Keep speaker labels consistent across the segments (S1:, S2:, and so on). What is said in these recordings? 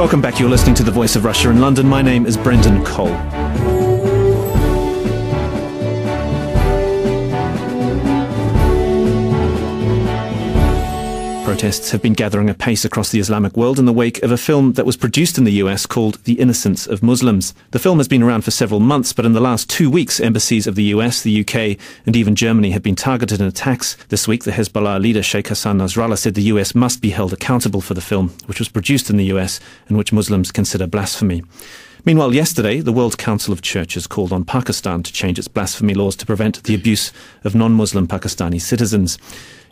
S1: Welcome back. You're listening to The Voice of Russia in London. My name is Brendan Cole. Protests have been gathering apace across the Islamic world in the wake of a film that was produced in the US called The Innocence of Muslims. The film has been around for several months, but in the last 2 weeks, embassies of the US, the UK and even Germany have been targeted in attacks. This week, the Hezbollah leader Sheikh Hassan Nasrallah said the US must be held accountable for the film, which was produced in the US and which Muslims consider blasphemy. Meanwhile, yesterday, the World Council of Churches called on Pakistan to change its blasphemy laws to prevent the abuse of non-Muslim Pakistani citizens.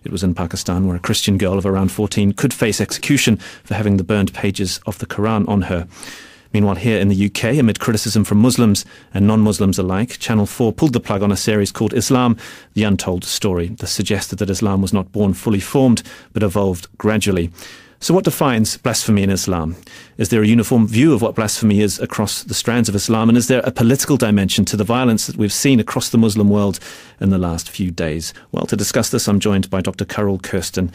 S1: It was in Pakistan where a Christian girl of around 14 could face execution for having the burned pages of the Quran on her. Meanwhile, here in the UK, amid criticism from Muslims and non-Muslims alike, Channel 4 pulled the plug on a series called Islam, The Untold Story, that suggested that Islam was not born fully formed, but evolved gradually. So what defines blasphemy in Islam? Is there a uniform view of what blasphemy is across the strands of Islam? And is there a political dimension to the violence that we've seen across the Muslim world in the last few days? Well, to discuss this, I'm joined by Dr Carool Kersten.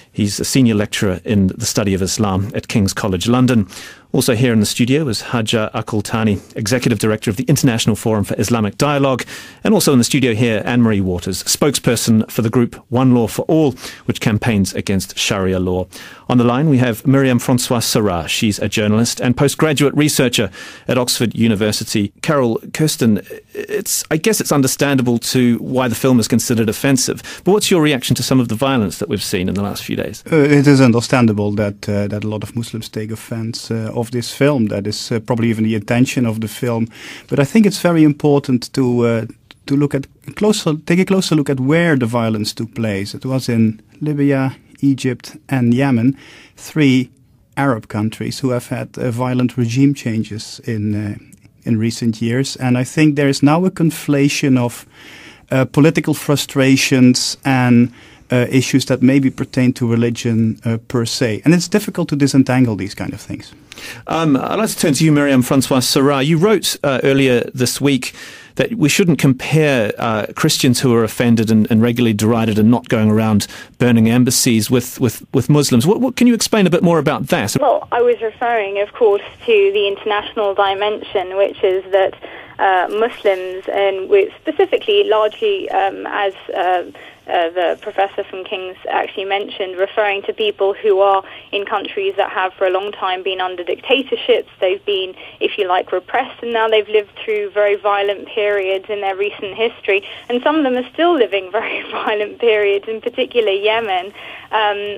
S1: He's a senior lecturer in the study of Islam at King's College London. Also here in the studio is Hajar Alkuhtany, Executive Director of the International Forum for Islamic Dialogue. And also in the studio here, Anne-Marie Waters, spokesperson for the group One Law for All, which campaigns against Sharia law. On the line, we have Myriam Francois-Carrah. She's a journalist and postgraduate researcher at Oxford University. Carool Kersten, I guess it's understandable to why the film is considered offensive. But what's your reaction to some of the violence that we've seen in the last few days?
S2: It is understandable that a lot of Muslims take offense of this film. That is probably even the intention of the film. But I think it's very important to take a closer look at where the violence took place. It was in Libya, Egypt and Yemen, 3 Arab countries who have had violent regime changes in recent years. And I think there is now a conflation of political frustrations and issues that maybe pertain to religion per se. And it's difficult to disentangle these kind of things.
S1: I'd like to turn to you, Myriam Francois-Carrah. You wrote earlier this week that we shouldn't compare Christians who are offended and regularly derided and not going around burning embassies with Muslims. What can you explain a bit more about that?
S3: Well, I was referring, of course, to the international dimension, which is that Muslims, and specifically largely as the professor from King's actually mentioned, referring to people who are in countries that have for a long time been under dictatorships. They've been, if you like, repressed, and now they've lived through very violent periods in their recent history, and some of them are still living very violent periods, in particular Yemen,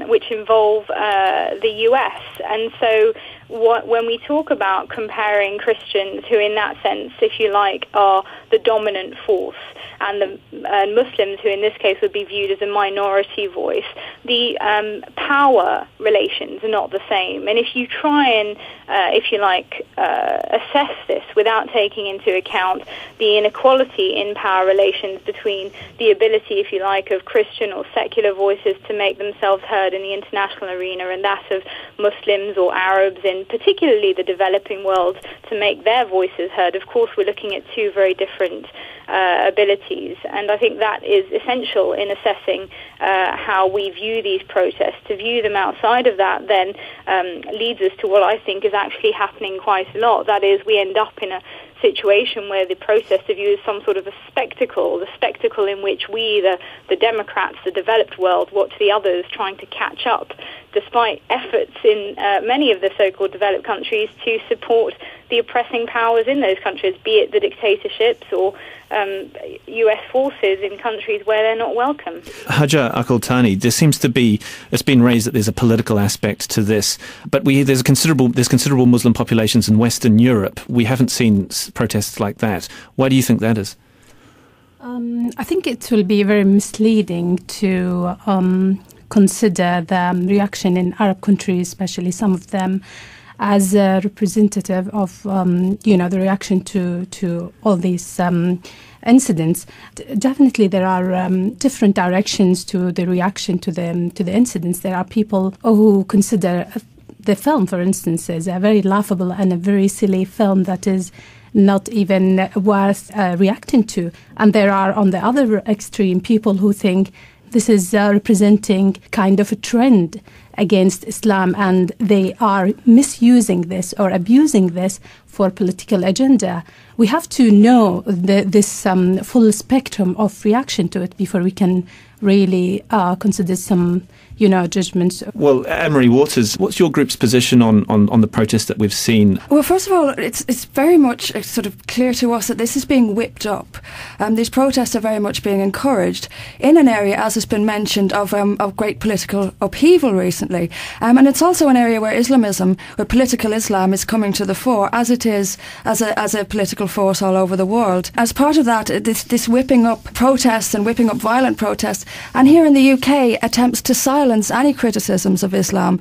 S3: which involve the US. And so when we talk about comparing Christians who in that sense, if you like, are the dominant force, and Muslims who in this case would be viewed as a minority voice, the power relations are not the same. And if you try and, if you like, assess this without taking into account the inequality in power relations between the ability, if you like, of Christian or secular voices to make themselves heard in the international arena and that of Muslims or Arabs in particularly the developing world to make their voices heard, of course we're looking at 2 very different abilities. And I think that is essential in assessing how we view these protests. To view them outside of that then leads us to what I think is actually happening quite a lot. That is, we end up in a situation where the protest are viewed as some sort of a spectacle, the spectacle in which we, the Democrats, the developed world, watch the others trying to catch up, despite efforts in many of the so-called developed countries to support the oppressing powers in those countries, be it the dictatorships or US forces in countries where they're not welcome.
S1: Hajar Alkuhtany, there seems to be, it's been raised that there's a political aspect to this, but there's considerable Muslim populations in Western Europe. We haven't seen protests like that. Why do you think that is?
S4: I think it will be very misleading to consider the reaction in Arab countries, especially some of them, as a representative of, the reaction to all these incidents. Definitely, there are different directions to the reaction to the incidents. There are people who consider the film, for instance, as a very laughable and a very silly film that is not even worth reacting to. And there are, on the other extreme, people who think this is representing kind of a trend against Islam, and they are misusing this or abusing this for political agenda. We have to know this full spectrum of reaction to it before we can really consider some judgments.
S1: Well, Anne-Marie Waters, what's your group's position on the protest that we've seen?
S5: Well, first of all, it's very much sort of clear to us that this is being whipped up. These protests are very much being encouraged in an area, as has been mentioned, of great political upheaval recently. And it's also an area where Islamism, where political Islam is coming to the fore, as it is as a political force all over the world. As part of that, this whipping up protests and whipping up violent protests, and here in the UK, attempts to silence any criticisms of Islam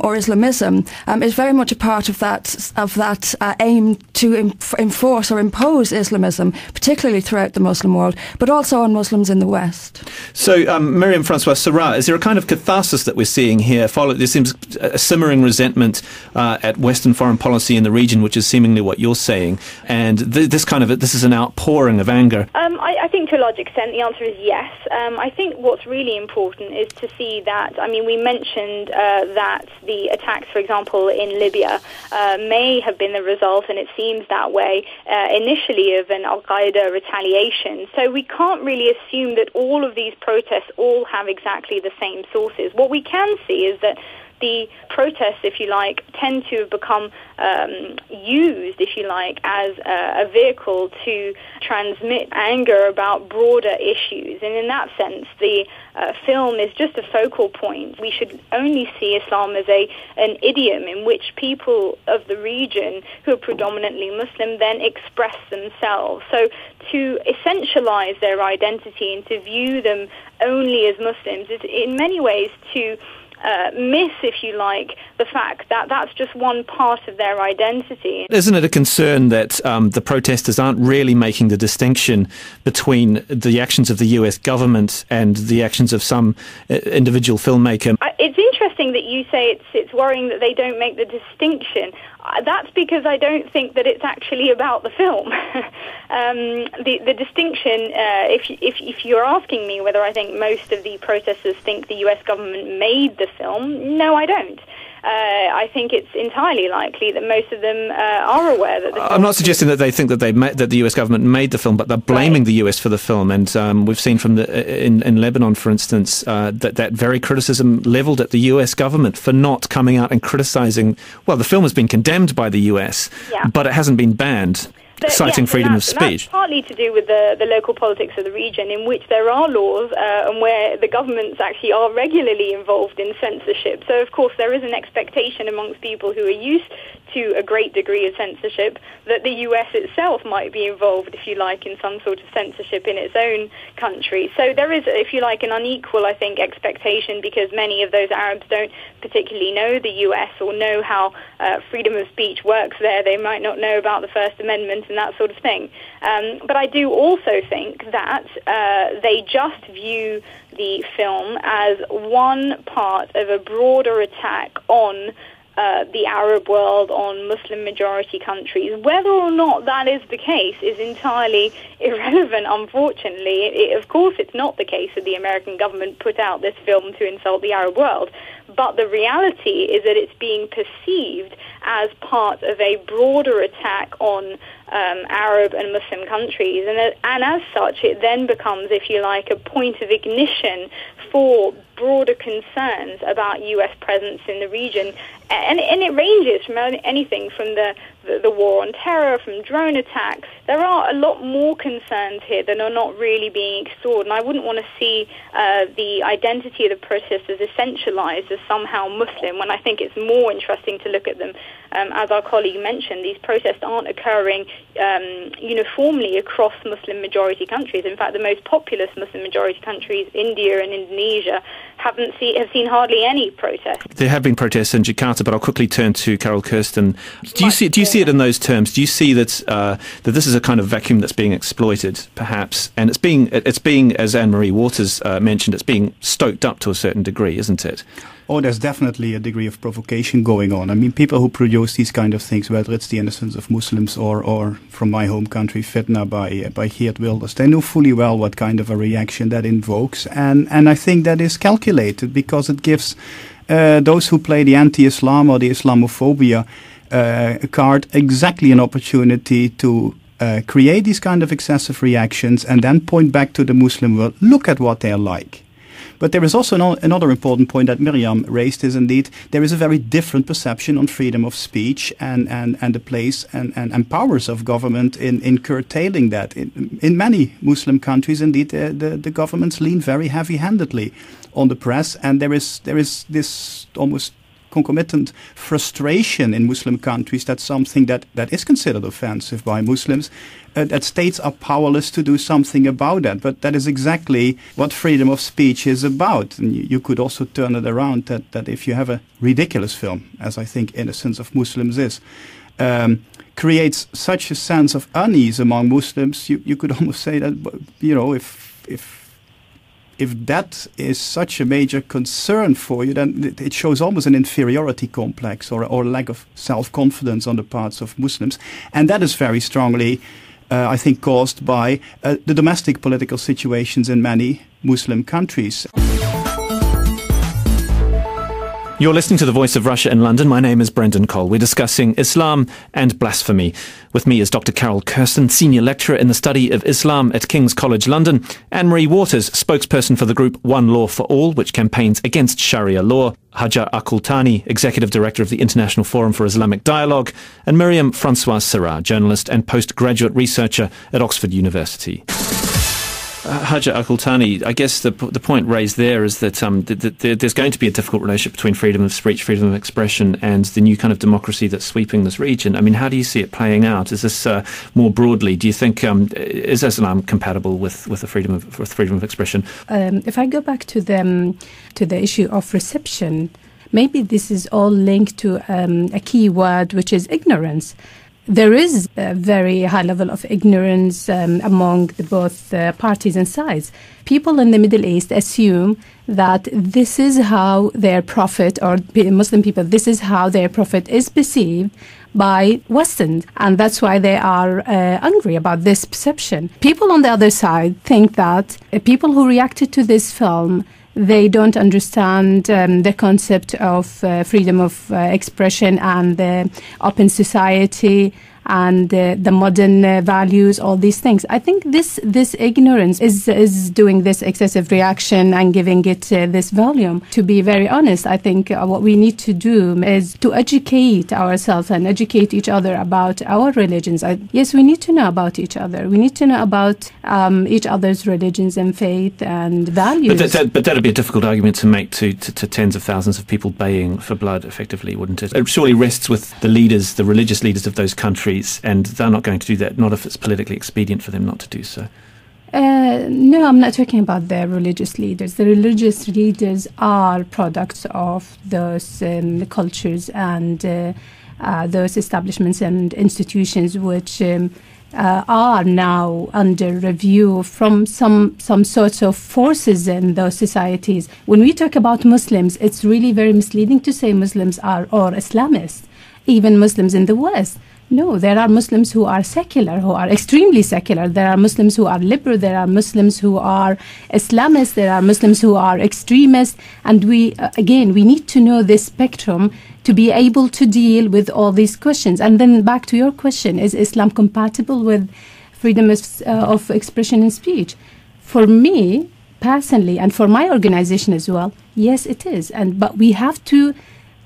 S5: or Islamism is very much a part of that aim to enforce or impose Islamism, particularly throughout the Muslim world, but also on Muslims in the West.
S1: So, Myriam Francois-Carrah, is there a kind of catharsis that we're seeing here? There seems a simmering resentment at Western foreign policy in the region, which is seemingly what you're saying, and this is an outpouring of anger.
S3: I think to a large extent the answer is yes. I think what's really important is to see that, we mentioned that the attacks, for example, in Libya may have been the result, and it seems that way, initially of an Al-Qaeda retaliation. So we can't really assume that all of these protests all have exactly the same sources. What we can see is that the protests, if you like, tend to have become used, if you like, as a vehicle to transmit anger about broader issues. And in that sense, the film is just a focal point. We should only see Islam as an idiom in which people of the region who are predominantly Muslim then express themselves. So to essentialize their identity and to view them only as Muslims is in many ways to miss, if you like, the fact that that's just one part of their identity.
S1: Isn't it a concern that the protesters aren't really making the distinction between the actions of the US government and the actions of some individual filmmaker?
S3: It's interesting that you say it's worrying that they don't make the distinction. That's because I don't think that it's actually about the film. The distinction, if you're asking me whether I think most of the protesters think the US government made the film, no, I don't. I think it's entirely likely that most of them are aware that the film...
S1: I'm not suggesting that they think that that the US government made the film, but they're blaming the US for the film. And we've seen from in Lebanon, for instance, that very criticism levelled at the US government for not coming out and criticising... Well, the film has been condemned by the US, but it hasn't been banned. Citing freedom of speech.
S3: That's partly to do with the local politics of the region, in which there are laws and where the governments actually are regularly involved in censorship. So, of course, there is an expectation amongst people who are used to a great degree of censorship that the US itself might be involved, if you like, in some sort of censorship in its own country. So there is, if you like, an unequal, I think, expectation, because many of those Arabs don't particularly know the US or know how freedom of speech works there. They might not know about the First Amendment and that sort of thing. But I do also think that they just view the film as one part of a broader attack on the Arab world, on Muslim-majority countries. Whether or not that is the case is entirely irrelevant, unfortunately. Of course, it's not the case that the American government put out this film to insult the Arab world, but the reality is that it's being perceived as part of a broader attack on Arab and Muslim countries, and as such, it then becomes, if you like, a point of ignition for broader concerns about US presence in the region. And it ranges from anything from the war on terror, from drone attacks. There are a lot more concerns here that are not really being explored, and I wouldn't want to see the identity of the protesters essentialized as somehow Muslim, when I think it's more interesting to look at them. As our colleague mentioned, these protests aren't occurring uniformly across Muslim-majority countries. In fact, the most populous Muslim-majority countries, India and Indonesia, have seen hardly any protests.
S1: There have been protests in Jakarta, but I'll quickly turn to Carool Kersten. Do you see it in those terms? Do you see that this is a kind of vacuum that's being exploited, perhaps, and it's being, as Anne-Marie Waters mentioned, it's being stoked up to a certain degree, isn't it?
S2: Oh, there's definitely a degree of provocation going on. I mean, people who produce these kind of things, whether it's The Innocence of Muslims or from my home country, Fitna by Geert Wilders, they know fully well what kind of a reaction that invokes. And I think that is calculated because it gives those who play the anti-Islam or the Islamophobia card exactly an opportunity to create these kind of excessive reactions and then point back to the Muslim world, look at what they're like. But there is also another important point that Myriam raised is indeed there is a very different perception on freedom of speech and the place and powers of government in curtailing that. In many Muslim countries, indeed, the governments lean very heavy-handedly on the press, and there is this almost concomitant frustration in Muslim countries that something that is considered offensive by Muslims, that states are powerless to do something about that. But that is exactly what freedom of speech is about. And you could also turn it around that if you have a ridiculous film, as I think Innocence of Muslims is, creates such a sense of unease among Muslims, you could almost say that, if that is such a major concern for you, then it shows almost an inferiority complex or lack of self-confidence on the parts of Muslims. And that is very strongly, I think, caused by the domestic political situations in many Muslim countries.
S1: You're listening to The Voice of Russia in London. My name is Brendan Cole. We're discussing Islam and blasphemy. With me is Dr Carool Kersten, Senior Lecturer in the Study of Islam at King's College London, Anne-Marie Waters, spokesperson for the group One Law for All, which campaigns against Sharia law, Hajar Alkuhtany, Executive Director of the International Forum for Islamic Dialogue, and Myriam Francois-Carrah, journalist and postgraduate researcher at Oxford University. Hajar Alkuhtany, I guess the point raised there is that there's going to be a difficult relationship between freedom of speech, freedom of expression, and the new kind of democracy that's sweeping this region. I mean, how do you see it playing out? Is this more broadly? Do you think is Islam compatible with the freedom of expression?
S4: If I go back to the issue of reception, maybe this is all linked to a key word, which is ignorance. There is a very high level of ignorance among both parties and sides. People in the Middle East assume that this is how their prophet, or Muslim people, this is how their prophet is perceived by Western, and that's why they are angry about this perception. People on the other side think that people who reacted to this film, they don't understand the concept of freedom of expression and the open society and the modern values, all these things. I think this ignorance is doing this excessive reaction and giving it this volume. To be very honest, I think what we need to do is to educate ourselves and educate each other about our religions. Yes, we need to know about each other. We need to know about each other's religions and faith and values.
S1: But that'd be a difficult argument to make to tens of thousands of people baying for blood, effectively, wouldn't it? It surely rests with the leaders, the religious leaders of those countries, and they're not going to do that, not if it's politically expedient for them not to do so.
S4: No, I'm not talking about the religious leaders. The religious leaders are products of those cultures and those establishments and institutions which are now under review from some sorts of forces in those societies. When we talk about Muslims, it's really very misleading to say Muslims are or Islamists, even Muslims in the West. No, there are Muslims who are secular, who are extremely secular. There are Muslims who are liberal. There are Muslims who are Islamists. There are Muslims who are extremists. And we need to know this spectrum to be able to deal with all these questions. And then back to your question, is Islam compatible with freedom of expression and speech? For me, personally, and for my organization as well, yes, it is. But we have to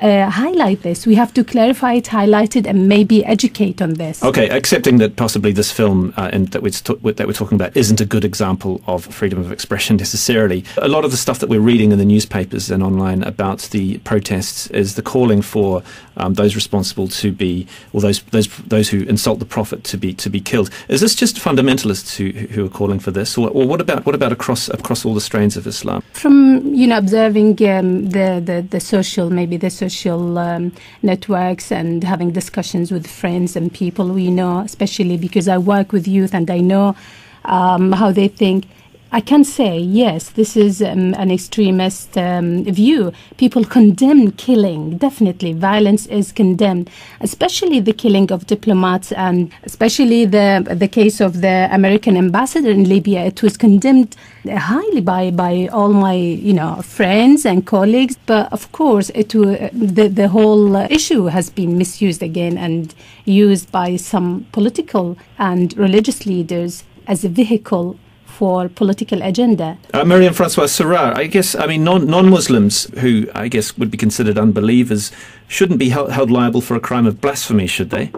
S4: highlight this. We have to clarify it, highlight it, and maybe educate on this.
S1: Okay, accepting that possibly this film that we're talking about isn't a good example of freedom of expression necessarily. A lot of the stuff that we're reading in the newspapers and online about the protests is the calling for those responsible to be, or those who insult the Prophet to be killed. Is this just fundamentalists who are calling for this, or what about across all the strains of Islam?
S4: From observing the social networks and having discussions with friends and people we know, especially because I work with youth and I know how they think. I can say, yes, this is an extremist view. People condemn killing. Definitely, violence is condemned, especially the killing of diplomats, and especially the case of the American ambassador in Libya. It was condemned highly by all my friends and colleagues. But of course, the whole issue has been misused again and used by some political and religious leaders as a vehicle for political agenda.
S1: Myriam Francois-Carrah, I guess, non-Muslims who I guess would be considered unbelievers shouldn't be held liable for a crime of blasphemy, should they?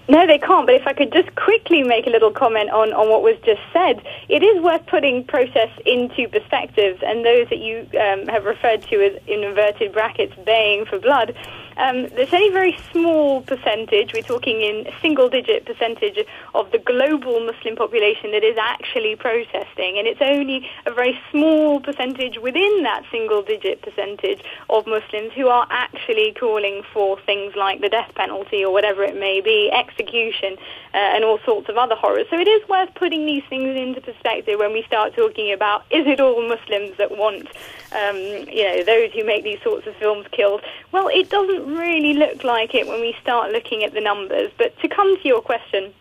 S3: No, they can't. But if I could just quickly make a little comment on what was just said, it is worth putting protests into perspectives, and those that you have referred to as, in inverted brackets, baying for blood. There's only a very small percentage, we're talking in single-digit percentage of the global Muslim population that is actually protesting, and it's only a very small percentage within that single-digit percentage of Muslims who are actually calling for things like the death penalty or whatever it may be, execution, and all sorts of other horrors. So it is worth putting these things into perspective when we start talking about, is it all Muslims that want those who make these sorts of films killed? Well, it doesn't really look like it when we start looking at the numbers. But to come to your question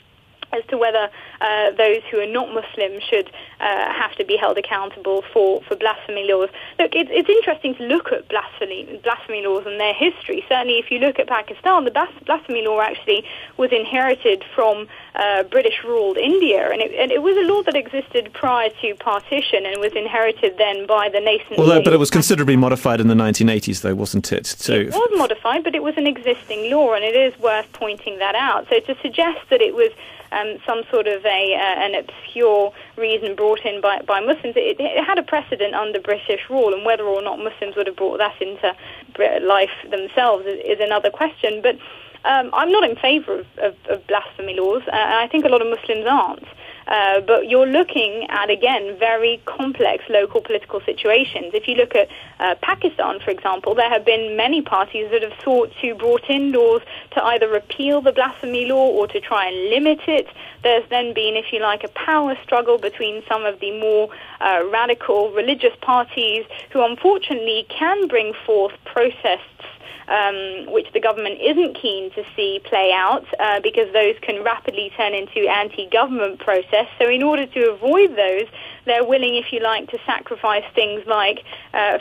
S3: as to whether those who are not Muslim should have to be held accountable for blasphemy laws. Look, it's interesting to look at blasphemy laws and their history. Certainly, if you look at Pakistan, the blasphemy law actually was inherited from British-ruled India, and it was a law that existed prior to partition and was inherited then by the nascent...
S1: But it was considerably modified in the 1980s, though, wasn't it? So
S3: it was modified, but it was an existing law, and it is worth pointing that out. So to suggest that it was some sort of an obscure reason brought in by Muslims, it had a precedent under British rule, and whether or not Muslims would have brought that into life themselves is another question. But I'm not in favour of blasphemy laws. I think a lot of Muslims aren't. But you're looking at, again, very complex local political situations. If you look at Pakistan, for example, there have been many parties that have sought to brought in laws to either repeal the blasphemy law or to try and limit it. There's then been, if you like, a power struggle between some of the more radical religious parties who unfortunately can bring forth protests which the government isn't keen to see play out because those can rapidly turn into anti-government protests. So in order to avoid those, they're willing, if you like, to sacrifice things like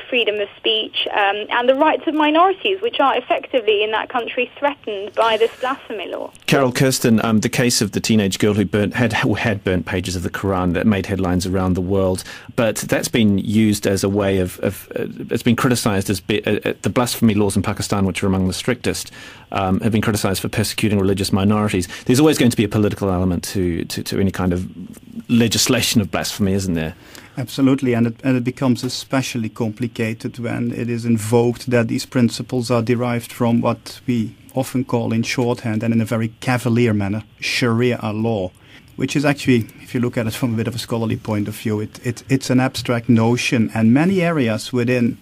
S3: freedom of speech and the rights of minorities, which are effectively in that country threatened by this blasphemy law.
S1: Carool Kersten, the case of the teenage girl who had burnt pages of the Quran that made headlines around the world, but that's been used as a way of it's been criticised as the blasphemy laws in Pakistan, which are among the strictest, have been criticised for persecuting religious minorities. There's always going to be a political element to any kind of legislation of blasphemy, isn't there?
S2: Absolutely, and it becomes especially complicated when it is invoked that these principles are derived from what we often call in shorthand and in a very cavalier manner, Sharia Law, which is actually, if you look at it from a bit of a scholarly point of view, it's an abstract notion, and many areas within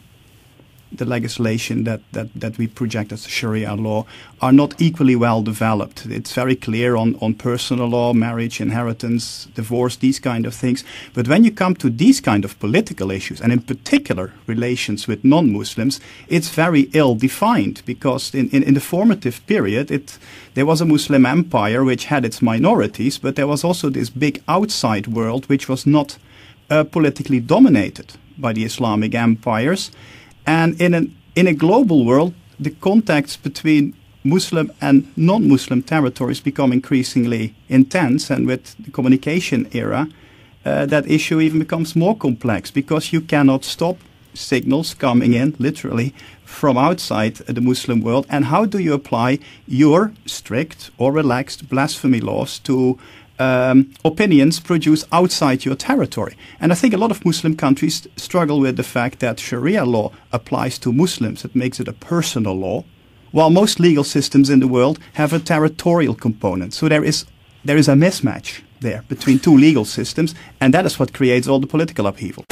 S2: the legislation that we project as Sharia law are not equally well developed. It's very clear on personal law, marriage, inheritance, divorce, these kind of things. But when you come to these kind of political issues, and in particular relations with non-Muslims, it's very ill defined, because in the formative period, there was a Muslim empire which had its minorities, but there was also this big outside world which was not politically dominated by the Islamic empires. And in a global world, the contacts between Muslim and non-Muslim territories become increasingly intense, and with the communication era, that issue even becomes more complex, because you cannot stop signals coming in, literally, from outside the Muslim world. And how do you apply your strict or relaxed blasphemy laws to opinions produced outside your territory? And I think a lot of Muslim countries struggle with the fact that Sharia law applies to Muslims. It makes it a personal law, while most legal systems in the world have a territorial component. So there is a mismatch there between two legal systems, and that is what creates all the political upheaval.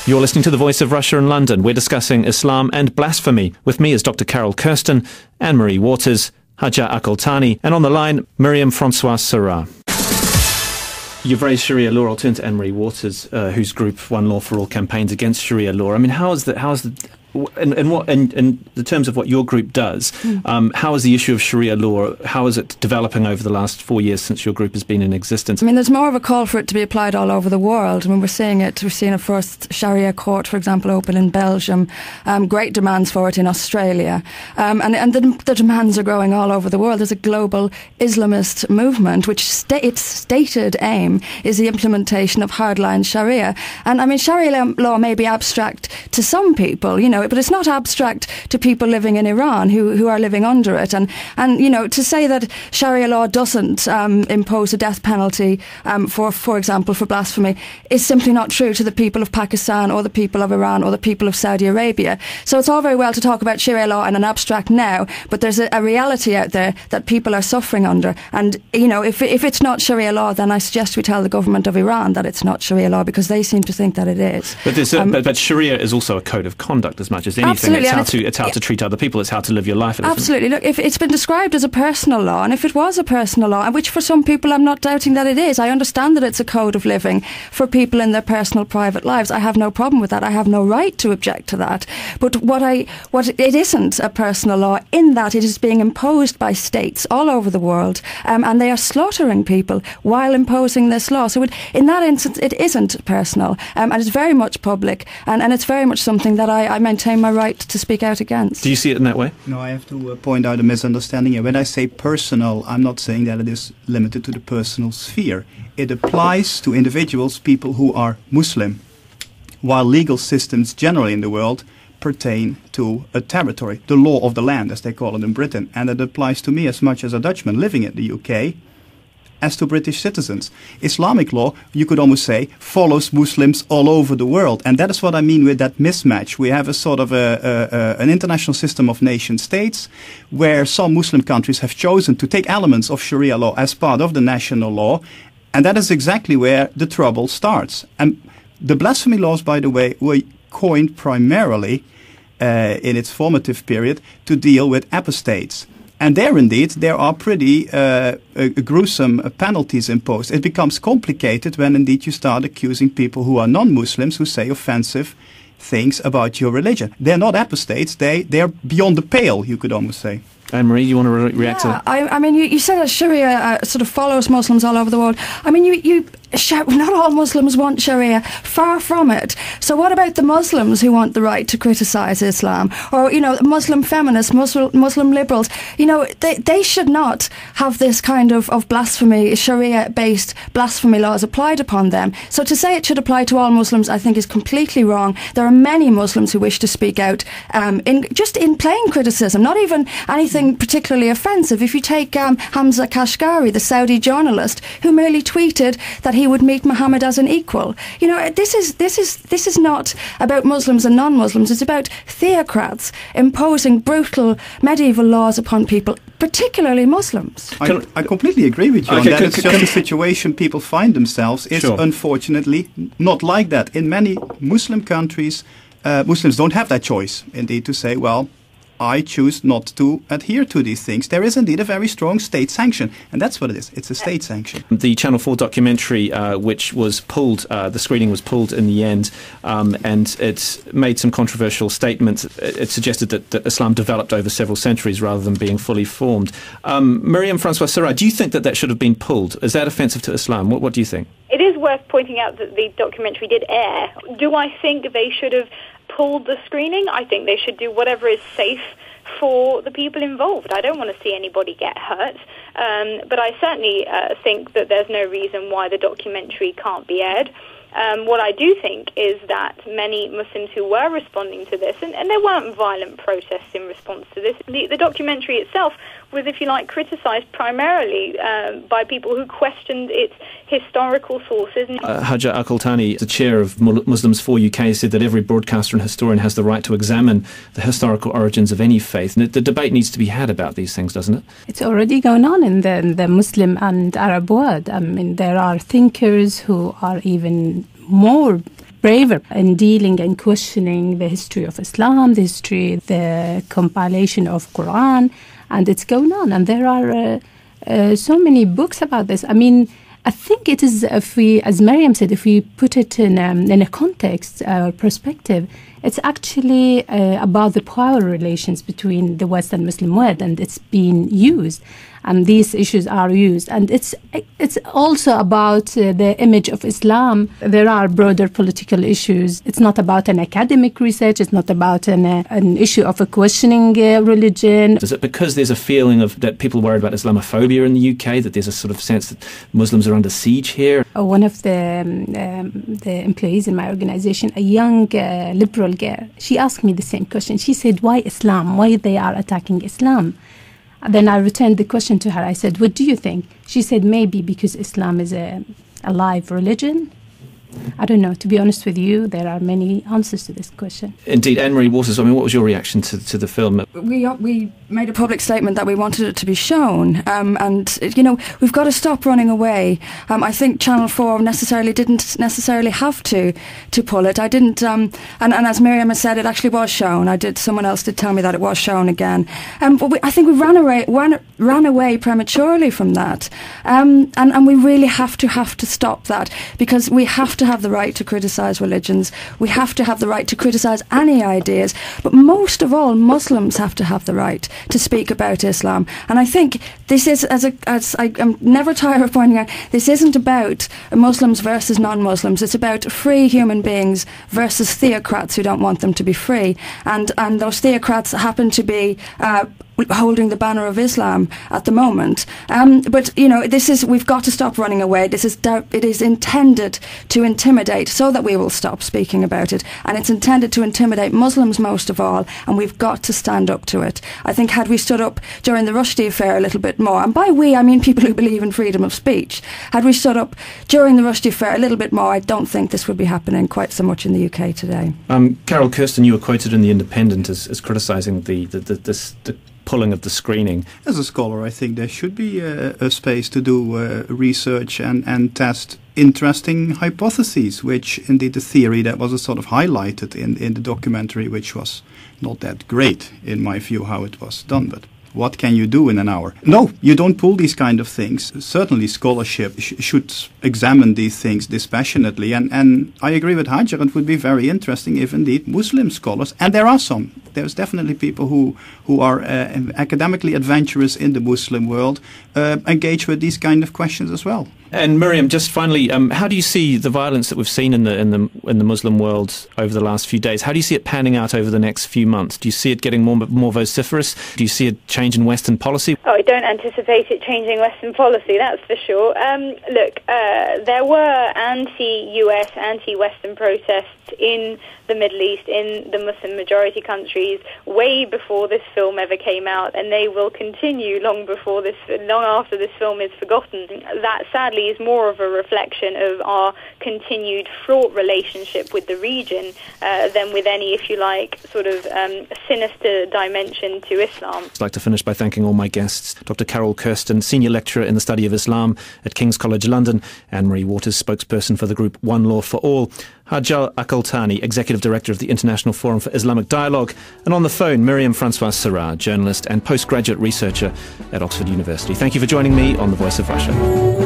S1: You're listening to The Voice of Russia in London. We're discussing Islam and blasphemy. With me is Dr Carool Kersten, Anne-Marie Waters, Hajar Alkuhtany, and on the line, Myriam Francois-Carrah. You've raised Sharia law. I'll turn to Anne-Marie Waters, whose group One Law for All campaigns against Sharia law. I mean, in the terms of what your group does, how is the issue of Sharia law, how is it developing over the last 4 years since your group has been in existence?
S5: I mean, there's more of a call for it to be applied all over the world. I mean, we're seeing a first Sharia court, for example, open in Belgium, great demands for it in Australia, and the demands are growing all over the world. There's a global Islamist movement, which its stated aim is the implementation of hardline Sharia. And I mean, Sharia law may be abstract to some people, but it's not abstract to people living in Iran who are living under it. And to say that Sharia law doesn't impose a death penalty for example, for blasphemy is simply not true to the people of Pakistan or the people of Iran or the people of Saudi Arabia. So it's all very well to talk about Sharia law in an abstract now, but there's a reality out there that people are suffering under. And, if it's not Sharia law, then I suggest we tell the government of Iran that it's not Sharia law, because they seem to think that it is.
S1: But Sharia is also a code of conduct as much as anything. Absolutely. It's how to treat other people. It's how to live your life.
S5: Absolutely. Look, if it's been described as a personal law, and if it was a personal law, and which for some people I'm not doubting that it is, I understand that it's a code of living for people in their personal private lives. I have no problem with that. I have no right to object to that. But it isn't a personal law in that it is being imposed by states all over the world, and they are slaughtering people while imposing this law. So in that instance, it isn't personal, and it's very much public, and it's very much something that I maintain my right to speak out against.
S1: Do you see it in that way?
S2: No, I have to point out a misunderstanding here. When I say personal, I'm not saying that it is limited to the personal sphere. It applies to individuals, people who are Muslim, while legal systems generally in the world pertain to a territory, the law of the land, as they call it in Britain. And it applies to me as much as a Dutchman living in the UK as to British citizens. Islamic law, you could almost say, follows Muslims all over the world. And that is what I mean with that mismatch. We have a sort of an international system of nation states where some Muslim countries have chosen to take elements of Sharia law as part of the national law. And that is exactly where the trouble starts. And the blasphemy laws, by the way, were coined primarily in its formative period to deal with apostates. And there are pretty gruesome penalties imposed. It becomes complicated when indeed you start accusing people who are non-Muslims who say offensive things about your religion. They're not apostates. They're beyond the pale, you could almost say.
S1: Anne-Marie, you want to react to that?
S5: I mean, you said that Sharia sort of follows Muslims all over the world. I mean, you not all Muslims want Sharia, far from it. So what about the Muslims who want the right to criticise Islam? Or, Muslim feminists, Muslim liberals, they should not have this kind of blasphemy, Sharia-based blasphemy laws applied upon them. So to say it should apply to all Muslims, I think is completely wrong. There are many Muslims who wish to speak out in plain criticism, not even anything particularly offensive. If you take Hamza Kashgari, the Saudi journalist, who merely tweeted that he would meet Muhammad as an equal. This is not about Muslims and non-Muslims. It's about theocrats imposing brutal medieval laws upon people, particularly Muslims.
S2: I completely agree with you on that. It's just the situation people find themselves is unfortunately not like that. In many Muslim countries, Muslims don't have that choice, indeed, to say, well, I choose not to adhere to these things. There is indeed a very strong state sanction, and that's what it is. It's a state sanction.
S1: The Channel 4 documentary, which was pulled, the screening was pulled in the end, and it made some controversial statements. It suggested that Islam developed over several centuries rather than being fully formed. Myriam Francois-Carrah, do you think that should have been pulled? Is that offensive to Islam? What do you think?
S3: It is worth pointing out that the documentary did air. Do I think they should have pulled the screening? I think they should do whatever is safe for the people involved. I don't want to see anybody get hurt, but I certainly think that there's no reason why the documentary can't be aired. What I do think is that many Muslims who were responding to this, and there weren't violent protests in response to this, the documentary itself was, if you like, criticised primarily by people who questioned its historical sources.
S1: Hajar Alkuhtany, the chair of Muslims for UK, said that every broadcaster and historian has the right to examine the historical origins of any faith. And the debate needs to be had about these things, doesn't it?
S4: It's already going on in the Muslim and Arab world. I mean, there are thinkers who are even more braver in dealing and questioning the history of Islam, the compilation of Quran, and it's going on. And there are so many books about this. I mean, I think it is, if we, as Myriam said, if we put it in a context or perspective, it's actually about the power relations between the West and Muslim world, and it's being used, and these issues are used. And it's also about the image of Islam. There are broader political issues. It's not about an academic research. It's not about an issue of a questioning religion.
S1: Is it because there's a feeling of that people worried about Islamophobia in the UK, that there's a sort of sense that Muslims are under siege here?
S4: One of the employees in my organization, a young liberal girl, she asked me the same question. She said, why Islam? Why they are attacking Islam? And then I returned the question to her. I said, what do you think? She said, maybe because Islam is a live religion. I don't know. To be honest with you, there are many answers to this question.
S1: Indeed. Anne-Marie Waters, I mean, what was your reaction to the film?
S5: We made a public statement that we wanted it to be shown, and you know, we've got to stop running away. I think Channel 4 didn't necessarily have to pull it. I didn't, and as Myriam has said, it actually was shown. Someone else did tell me that it was shown again. But I think we ran away prematurely from that, and we really have to stop that, because we have to have the right to criticise religions. We have to have the right to criticise any ideas, but most of all, Muslims have to have the right to speak about Islam. And I think this is, as I'm never tired of pointing out, this isn't about Muslims versus non-Muslims. It's about free human beings versus theocrats who don't want them to be free. And those theocrats happen to be holding the banner of Islam at the moment. But you know, we've got to stop running away. It is intended to intimidate, so that we will stop speaking about it, and it's intended to intimidate Muslims most of all, and we've got to stand up to it. I think had we stood up during the Rushdie affair a little bit more, and by we I mean people who believe in freedom of speech, had we stood up during the Rushdie affair a little bit more, I don't think this would be happening quite so much in the UK today.
S1: Carool Kersten, you were quoted in The Independent as criticising the pulling of the screening.
S2: As a scholar, I think there should be a space to do research and test interesting hypotheses, which indeed the theory that was sort of highlighted in the documentary, which was not that great in my view how it was done, but what can you do in an hour? No, you don't pull these kind of things. Certainly scholarship should examine these things dispassionately, and I agree with Hajar, it would be very interesting if indeed Muslim scholars, and there's definitely people who are academically adventurous in the Muslim world, engage with these kind of questions as well.
S1: And Myriam, just finally, how do you see the violence that we've seen in the Muslim world over the last few days? How do you see it panning out over the next few months? Do you see it getting more vociferous? Do you see a change in Western policy?
S3: Oh, I don't anticipate it changing Western policy, that's for sure. Look, there were anti-US, anti-Western protests in the Middle East, in the Muslim majority countries, way before this film ever came out, and they will continue long after this film is forgotten. That sadly is more of a reflection of our continued fraught relationship with the region than with any, if you like, sort of sinister dimension to Islam.
S1: I'd like to finish by thanking all my guests: Dr Carool Kersten, Senior Lecturer in the Study of Islam at King's College London; Anne-Marie Waters, spokesperson for the group One Law for All; Hajar Alkuhtany, Executive Director of the International Forum for Islamic Dialogue; and on the phone, Myriam Francois-Carrah, journalist and postgraduate researcher at Oxford University. Thank you for joining me on The Voice of Russia.